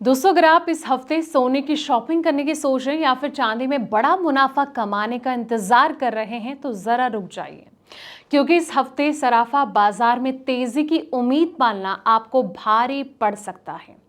दोस्तों, अगर आप इस हफ्ते सोने की शॉपिंग करने की सोच रहे हैं या फिर चांदी में बड़ा मुनाफा कमाने का इंतजार कर रहे हैं तो जरा रुक जाइए, क्योंकि इस हफ्ते सराफा बाजार में तेजी की उम्मीद पालना आपको भारी पड़ सकता है।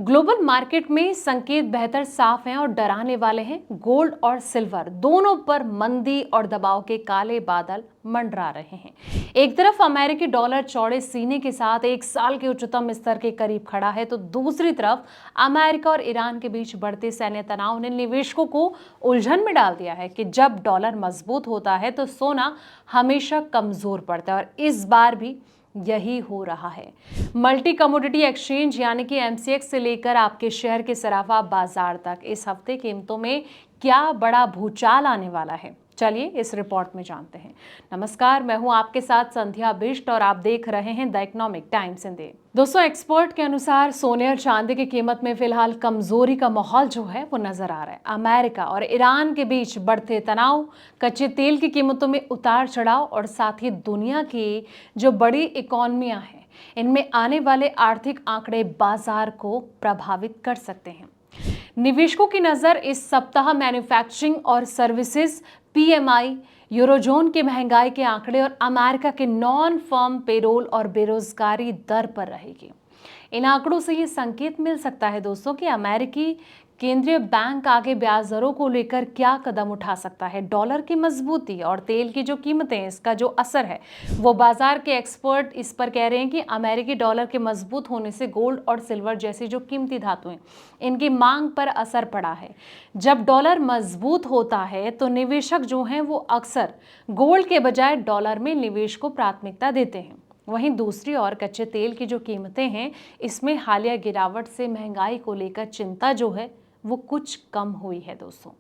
ग्लोबल मार्केट में संकेत बेहतर साफ हैं और डराने वाले हैं। गोल्ड और सिल्वर दोनों पर मंदी और दबाव के काले बादल मंडरा रहे हैं। एक तरफ अमेरिकी डॉलर चौड़े सीने के साथ एक साल के उच्चतम स्तर के करीब खड़ा है, तो दूसरी तरफ अमेरिका और ईरान के बीच बढ़ते सैन्य तनाव ने निवेशकों को उलझन में डाल दिया है कि जब डॉलर मजबूत होता है तो सोना हमेशा कमजोर पड़ता है, और इस बार भी यही हो रहा है। मल्टी कमोडिटी एक्सचेंज यानी कि एमसीएक्स से लेकर आपके शहर के सराफा बाजार तक इस हफ्ते कीमतों में क्या बड़ा भूचाल आने वाला है, चलिए इस रिपोर्ट में जानते हैं। नमस्कार, मैं हूं आपके साथ संध्या बिष्ट और आप देख रहे हैं the economic times in day. दोस्तों, एक्सपर्ट के अनुसार सोने और चांदी की कीमत में फिलहाल कमजोरी का माहौल जो है वो नजर आ रहा है। अमेरिका और ईरान के बीच बढ़ते तनाव, कच्चे तेल की कीमतों में उतार चढ़ाव और साथ ही दुनिया की जो बड़ी इकोनॉमियां हैं, इनमें आने वाले आर्थिक आंकड़े बाजार को प्रभावित कर सकते हैं। निवेशकों की नजर इस सप्ताह मैन्युफैक्चरिंग और सर्विसेज पीएमआई, यूरोजोन के महंगाई के आंकड़े और अमेरिका के नॉन फर्म पेरोल और बेरोजगारी दर पर रहेगी। इन आंकड़ों से ये संकेत मिल सकता है दोस्तों कि अमेरिकी केंद्रीय बैंक आगे ब्याज दरों को लेकर क्या कदम उठा सकता है। डॉलर की मजबूती और तेल की जो कीमतें, इसका जो असर है वो बाजार के एक्सपर्ट इस पर कह रहे हैं कि अमेरिकी डॉलर के मजबूत होने से गोल्ड और सिल्वर जैसी जो कीमती धातुएं, इनकी मांग पर असर पड़ा है। जब डॉलर मजबूत होता है तो निवेशक जो हैं वो अक्सर गोल्ड के बजाय डॉलर में निवेश को प्राथमिकता देते हैं। वहीं दूसरी ओर कच्चे तेल की जो कीमतें हैं, इसमें हालिया गिरावट से महंगाई को लेकर चिंता जो है वो कुछ कम हुई है। दोस्तों,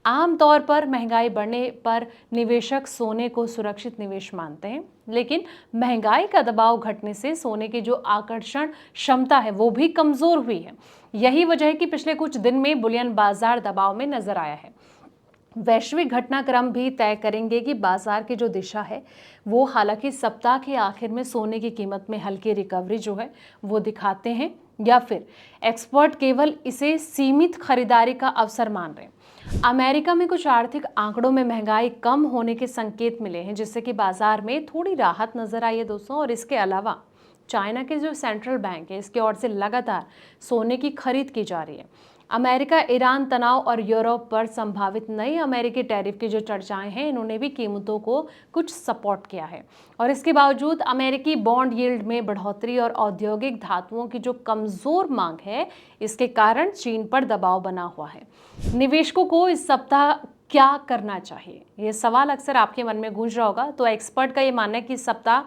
आमतौर पर महंगाई बढ़ने पर निवेशक सोने को सुरक्षित निवेश मानते हैं, लेकिन महंगाई का दबाव घटने से सोने की जो आकर्षण क्षमता है वो भी कमजोर हुई है। यही वजह है कि पिछले कुछ दिन में बुलियन बाजार दबाव में नजर आया है। वैश्विक घटनाक्रम भी तय करेंगे कि बाजार की जो दिशा है वो, हालांकि सप्ताह के आखिर में सोने की कीमत में हल्की रिकवरी जो है वो दिखाते हैं, या फिर एक्सपर्ट केवल इसे सीमित खरीदारी का अवसर मान रहे हैं। अमेरिका में कुछ आर्थिक आंकड़ों में महंगाई कम होने के संकेत मिले हैं, जिससे कि बाजार में थोड़ी राहत नजर आई है दोस्तों। और इसके अलावा चाइना के जो सेंट्रल बैंक है, इसके ओर से लगातार सोने की खरीद की जा रही है। अमेरिका ईरान तनाव और यूरोप पर संभावित नई अमेरिकी टैरिफ की जो चर्चाएं हैं, इन्होंने भी कीमतों को कुछ सपोर्ट किया है। और इसके बावजूद अमेरिकी बॉन्ड यील्ड में बढ़ोतरी और औद्योगिक धातुओं की जो कमजोर मांग है, इसके कारण चीन पर दबाव बना हुआ है। निवेशकों को इस सप्ताह क्या करना चाहिए, ये सवाल अक्सर आपके मन में गूंज रहा होगा। तो एक्सपर्ट का ये मानना है कि इस सप्ताह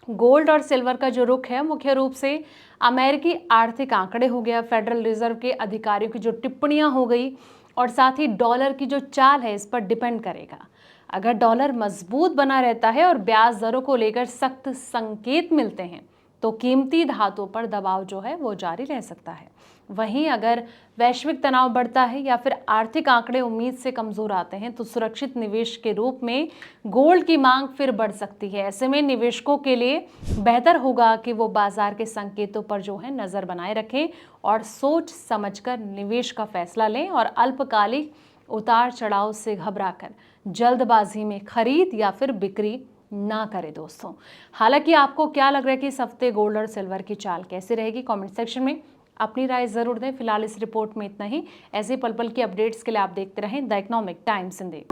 गोल्ड और सिल्वर का जो रुख है मुख्य रूप से अमेरिकी आर्थिक आंकड़े हो गया, फेडरल रिजर्व के अधिकारियों की जो टिप्पणियां हो गई, और साथ ही डॉलर की जो चाल है इस पर डिपेंड करेगा। अगर डॉलर मजबूत बना रहता है और ब्याज दरों को लेकर सख्त संकेत मिलते हैं तो कीमती धातुओं पर दबाव जो है वो जारी रह सकता है। वहीं अगर वैश्विक तनाव बढ़ता है या फिर आर्थिक आंकड़े उम्मीद से कमजोर आते हैं तो सुरक्षित निवेश के रूप में गोल्ड की मांग फिर बढ़ सकती है। ऐसे में निवेशकों के लिए बेहतर होगा कि वो बाजार के संकेतों पर जो है नजर बनाए रखें और सोच समझकर निवेश का फैसला लें, और अल्पकालिक उतार चढ़ाव से घबराकर जल्दबाजी में खरीद या फिर बिक्री ना करें दोस्तों। हालांकि आपको क्या लग रहा है कि इस हफ्ते गोल्ड और सिल्वर की चाल कैसे रहेगी, कमेंट सेक्शन में अपनी राय जरूर दें। फिलहाल इस रिपोर्ट में इतना ही। ऐसे पल पल की अपडेट्स के लिए आप देखते रहें the economic times in day.